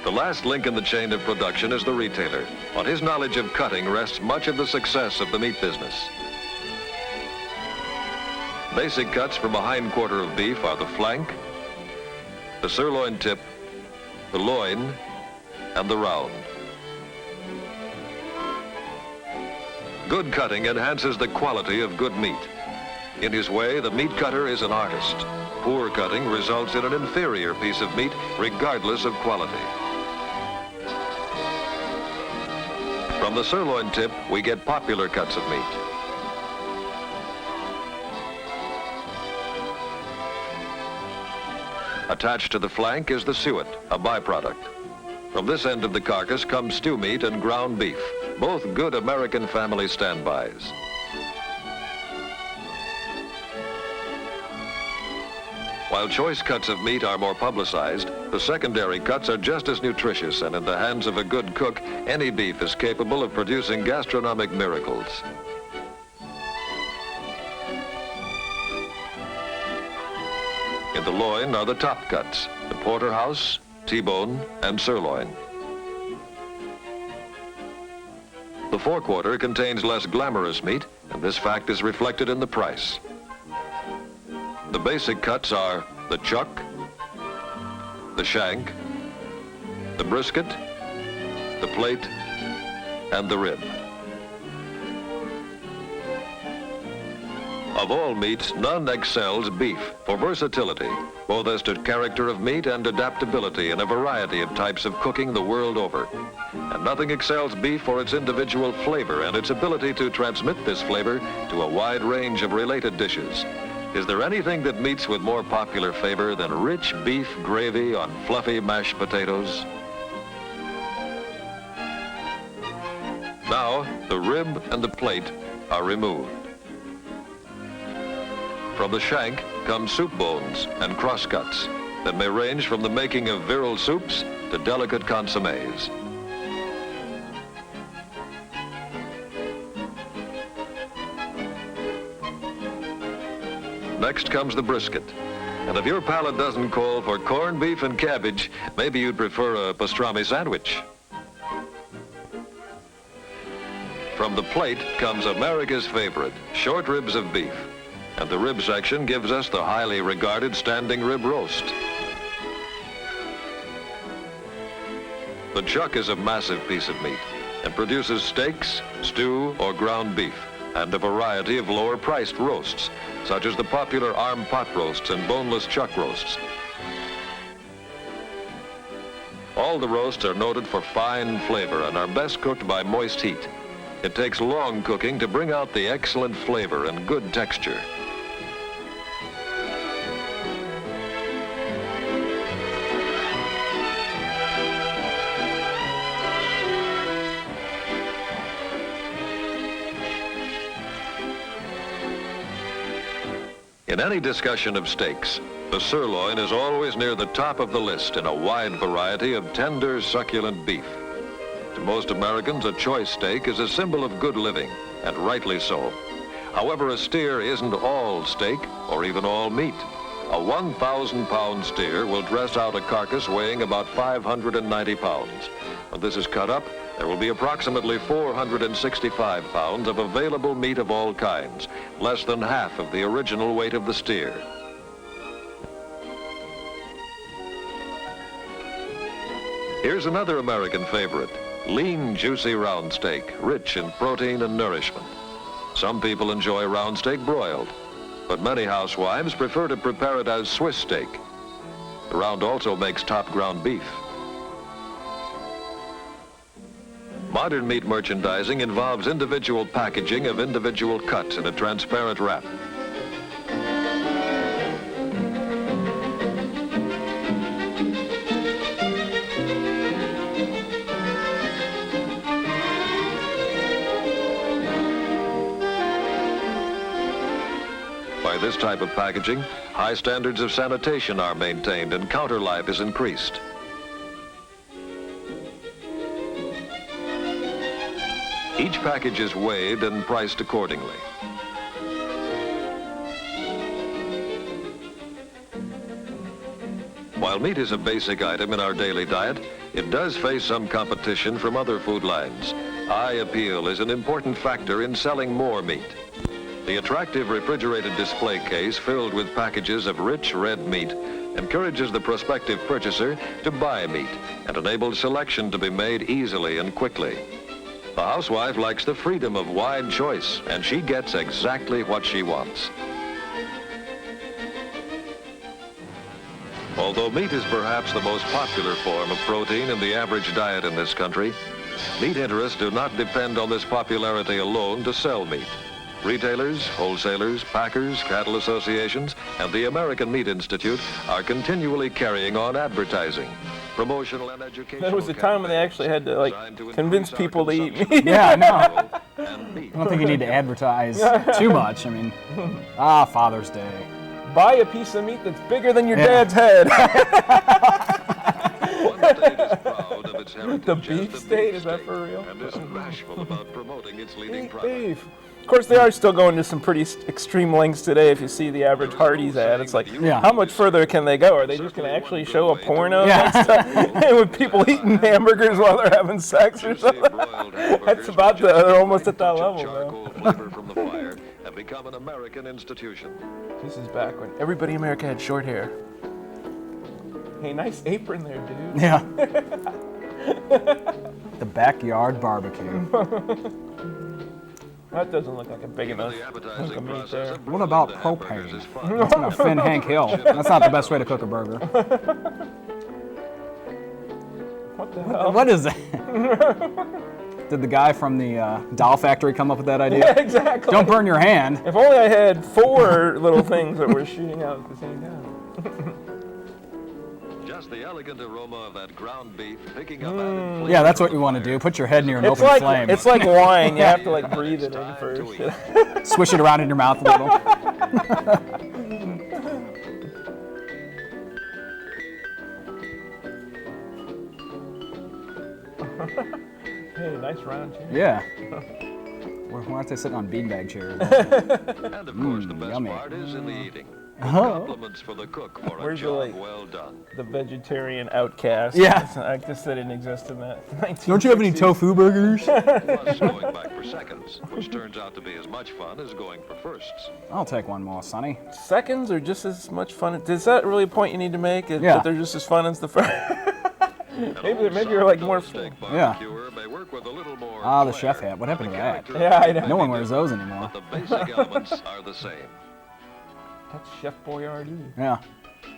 The last link in the chain of production is the retailer. On his knowledge of cutting rests much of the success of the meat business. Basic cuts from a hind quarter of beef are the flank, the sirloin tip, the loin, and the round. Good cutting enhances the quality of good meat. In his way, the meat cutter is an artist. Poor cutting results in an inferior piece of meat, regardless of quality. From the sirloin tip, we get popular cuts of meat. Attached to the flank is the suet, a byproduct. From this end of the carcass comes stew meat and ground beef, both good American family standbys. While choice cuts of meat are more publicized, the secondary cuts are just as nutritious, and in the hands of a good cook, any beef is capable of producing gastronomic miracles. In the loin are the top cuts, the porterhouse, T-bone, and sirloin. The forequarter contains less glamorous meat, and this fact is reflected in the price. The basic cuts are the chuck, the shank, the brisket, the plate, and the rib. Of all meats, none excels beef for versatility, both as to character of meat and adaptability in a variety of types of cooking the world over. And nothing excels beef for its individual flavor and its ability to transmit this flavor to a wide range of related dishes. Is there anything that meets with more popular favor than rich beef gravy on fluffy mashed potatoes? Now, the rib and the plate are removed. From the shank come soup bones and crosscuts that may range from the making of virile soups to delicate consommes. Next comes the brisket. And if your palate doesn't call for corned beef and cabbage, maybe you'd prefer a pastrami sandwich. From the plate comes America's favorite, short ribs of beef. And the rib section gives us the highly regarded standing rib roast. The chuck is a massive piece of meat and produces steaks, stew, or ground beef, and a variety of lower-priced roasts, such as the popular arm pot roasts and boneless chuck roasts. All the roasts are noted for fine flavor and are best cooked by moist heat. It takes long cooking to bring out the excellent flavor and good texture. In any discussion of steaks, the sirloin is always near the top of the list in a wide variety of tender, succulent beef. To most Americans, a choice steak is a symbol of good living, and rightly so. However, a steer isn't all steak or even all meat. A 1,000-pound steer will dress out a carcass weighing about 590 pounds. When this is cut up, there will be approximately 465 pounds of available meat of all kinds, less than half of the original weight of the steer. Here's another American favorite, lean, juicy round steak, rich in protein and nourishment. Some people enjoy round steak broiled, but many housewives prefer to prepare it as Swiss steak. The round also makes top ground beef. Modern meat merchandising involves individual packaging of individual cuts in a transparent wrap. By this type of packaging, high standards of sanitation are maintained and counter life is increased. Each package is weighed and priced accordingly. While meat is a basic item in our daily diet, it does face some competition from other food lines. Eye appeal is an important factor in selling more meat. The attractive refrigerated display case filled with packages of rich red meat encourages the prospective purchaser to buy meat and enables selection to be made easily and quickly. The housewife likes the freedom of wide choice, and she gets exactly what she wants. Although meat is perhaps the most popular form of protein in the average diet in this country, meat interests do not depend on this popularity alone to sell meat. Retailers, wholesalers, packers, cattle associations, and the American Meat Institute are continually carrying on advertising. promotional and educational. There was a time when they actually had to convince people to eat meat. Yeah, no. I don't think you need to advertise too much. I mean, Father's Day. Buy a piece of meat that's bigger than your dad's head. One state is proud of its heritage The as beef state, is that for real? And isn't bashful about promoting its leading Eat product. beef. Of course, they are still going to some pretty extreme lengths today. If you see the average Hardee's ad, it's like, how much further can they go? Are they just going to actually show a porno next time with people eating hamburgers while they're having sex or something? That's about they're almost at that level, Charcoal flavor from the fire have become an American institution. This is back when everybody in America had short hair. Hey, nice apron there, dude. Yeah. The backyard barbecue. That doesn't look like a big enough hunk of meat there. What about propane? That's gonna offend Hank Hill. That's not the best way to cook a burger. What the hell? What is that? Did the guy from the doll factory come up with that idea? Yeah, exactly. Don't burn your hand. If only I had 4 little things that were shooting out at the same time. Just the elegant aroma of that ground beef picking up added flavor. Yeah, that's what you want to do. Put your head near an It's open like flame. it's like wine. You have to breathe it in first. Swish it around in your mouth a little. Hey, nice round chair. Yeah. Why aren't they sitting on beanbag chairs? And of course, the best yummy. part is in the eating. Compliments for the cook for Where's a the, job well done. The vegetarian outcast. Yeah. I guess they didn't exist in that. Don't you have any tofu burgers? Plus going back for seconds, which turns out to be as much fun as going for firsts. I'll take one more, Sonny. Seconds are just as much fun. Is that really a point you need to make? Yeah. That they're just as fun as the first? maybe you're more fun. Yeah. May work with a little more The chef hat. What happened to that? Yeah, I know. No one wears those anymore. But the basic elements are the same. That's Chef Boyardee. Yeah. You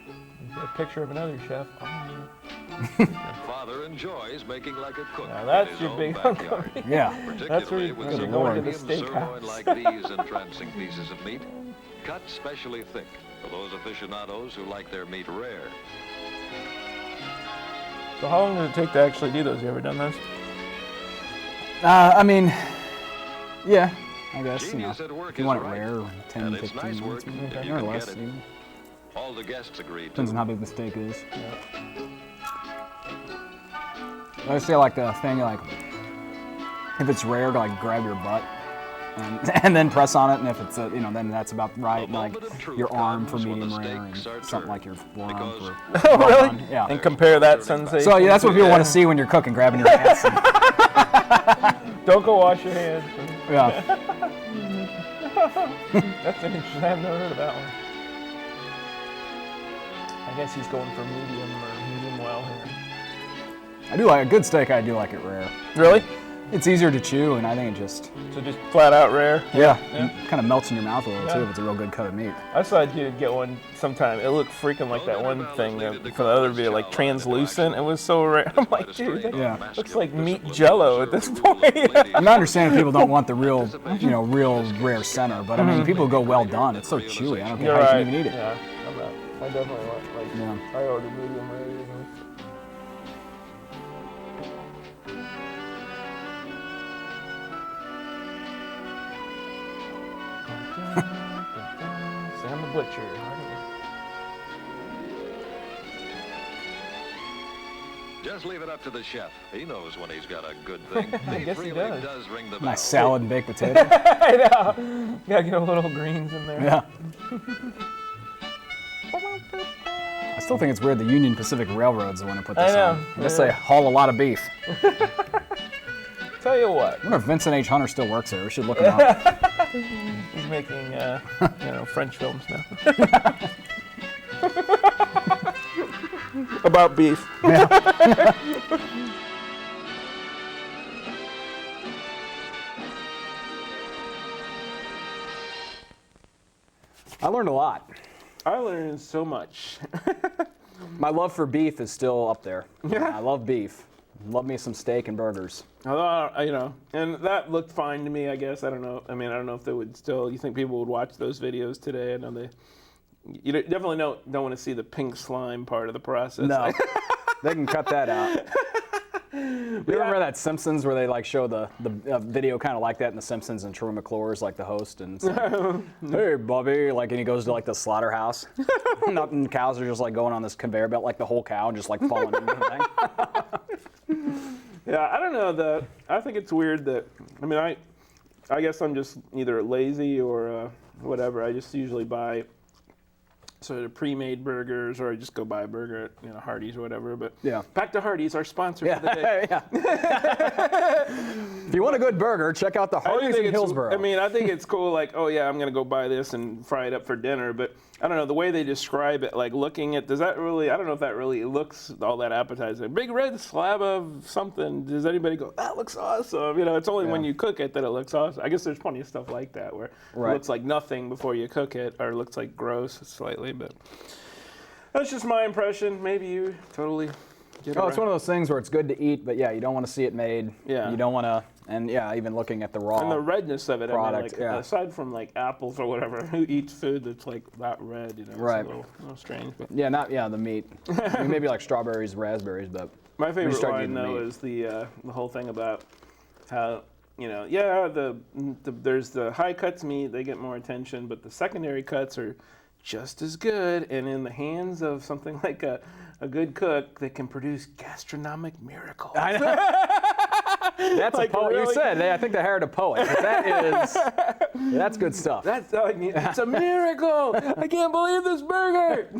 see a picture of another chef. Oh, Father enjoys making like a cook. now that's in his your own big backyard. Yeah. That's where you're Particularly with going to the premium steakhouse. sirloin like these entrancing pieces of meat, cut specially thick for those aficionados who like their meat rare. So how long does it take to actually do those? You ever done those? I mean, yeah, I guess, Genius at work if you is want it right. rare, 10, And it's 15 nice minutes, work maybe, if you or can less. get it. Even. All the guests agreed to. Depends on how big the steak is. I always say the thing, if it's rare, to grab your butt and then press on it, and if it's then that's about right. Your arm for medium rare, and something like your forearm for. Oh, really? Yeah. And compare that sensation. So that's what people want to see when you're cooking, grabbing your hands. Don't go wash your hands. Yeah. That's interesting. I've never heard of that one. I guess he's going for medium or medium well here. I do like a good steak. I do like it rare. Really? It's easier to chew, and I think it just So just flat out rare? it kind of melts in your mouth a little too Yeah. if it's a real good cut of meat. I saw a dude get one sometime. It looked freaking like that one thing for the other video, translucent. It was so rare. I'm like, dude, that looks like meat jello at this point. And I understand people don't want the real, real rare center, but I mean, people go well done. It's so chewy. I don't care You're how right. you can even eat it. Yeah, I'm not. I definitely want, I ordered medium rare. Sam the Butcher. Just leave it up to the chef. He knows when he's got a good thing. I guess he really does. ring the bell. Nice salad and baked potato. I know. Gotta get a little greens in there. Yeah. I still think it's weird the Union Pacific Railroad's the one who put this I know. on. I guess they haul a lot of beef. Tell you what. I wonder if Vincent H. Hunter still works there. We should look him up. He's making, French films now. About beef. Yeah. I learned a lot. I learned so much. My love for beef is still up there. Yeah. I love beef. Love me some steak and burgers. Although, and that looked fine to me, I guess. I don't know. I mean, I don't know if they would still, you think people would watch those videos today? I know you definitely don't want to see the pink slime part of the process. No. They can cut that out. You remember that Simpsons where they like show the video kind of like that in the Simpsons, and Troy McClure is like the host, and it's like, hey Bobby, like, and he goes to like the slaughterhouse, and the cows are just like going on this conveyor belt, like the whole cow just like falling into the thing. Yeah, I don't know. I think it's weird that, I mean, I guess I'm just either lazy or whatever. I just usually buy sort of pre-made burgers, or I just go buy a burger at, you know, Hardee's or whatever. But Yeah. back to Hardee's, our sponsor for the day. If you want a good burger, check out the Hardee's in Hillsborough. I mean, I think it's cool, like, oh yeah, I'm gonna go buy this and fry it up for dinner, but I don't know, the way they describe it, like looking at, does that really, I don't know if that really looks all that appetizing. Big red slab of something, does anybody go, that looks awesome? You know, it's only when you cook it that it looks awesome. I guess there's plenty of stuff like that where it looks like nothing before you cook it, or it looks like gross slightly, but that's just my impression. Maybe you totally get it Oh, it's right. one of those things where it's good to eat, but yeah, you don't want to see it made. Yeah. You don't want to, and yeah, even looking at the raw. And the redness of it, product, I mean, like, yeah. aside from like apples or whatever, who eats food that's like that red, you know? It's Right. a little strange. But Yeah, the meat. I mean, maybe like strawberries, raspberries, but my you favorite start line eating the though meat. is the whole thing about how, you know, there's the high cuts meat, they get more attention, but the secondary cuts are just as good, and in the hands of something like a good cook, they can produce gastronomic miracles. I know. That's Like, a poet. really? You said I think they hired a poet. But that's good stuff. That's it's a miracle. I can't believe this burger.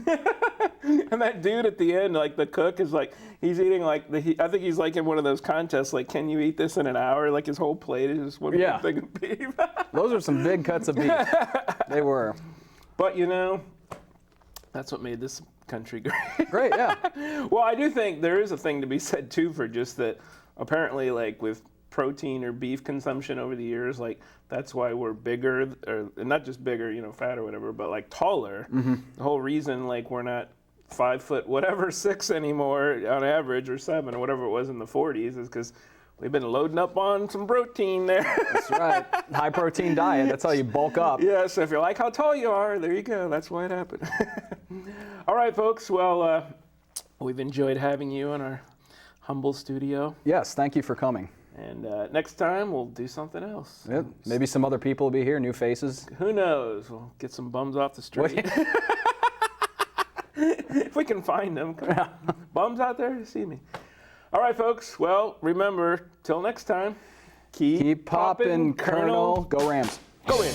And that dude at the end, like the cook, is like, he's eating like I think he's like in one of those contests, like, can you eat this in an hour? Like his whole plate is just one big thing of beef. Those are some big cuts of beef. They were. But you know, that's what made this country great. Great, yeah. Well, I do think there is a thing to be said too for just that. Apparently, like with protein or beef consumption over the years, like that's why we're bigger, or not just bigger, you know, fat or whatever, but like taller. Mm-hmm. The whole reason, like, we're not 5 foot whatever 6 anymore on average, or 7 or whatever it was in the 40s, is because we've been loading up on some protein there. That's right. High protein diet. That's how you bulk up. Yeah, so if you like how tall you are, there you go. That's why it happened. All right, folks. Well, we've enjoyed having you in our humble studio. Yes, thank you for coming. And next time, we'll do something else. Yep. Maybe some other people will be here, new faces. Who knows? We'll get some bums off the street. If we can find them. Bums out there, see me. All right, folks. Well, remember, till next time, Keep popping, Colonel. Go Rams. Go in.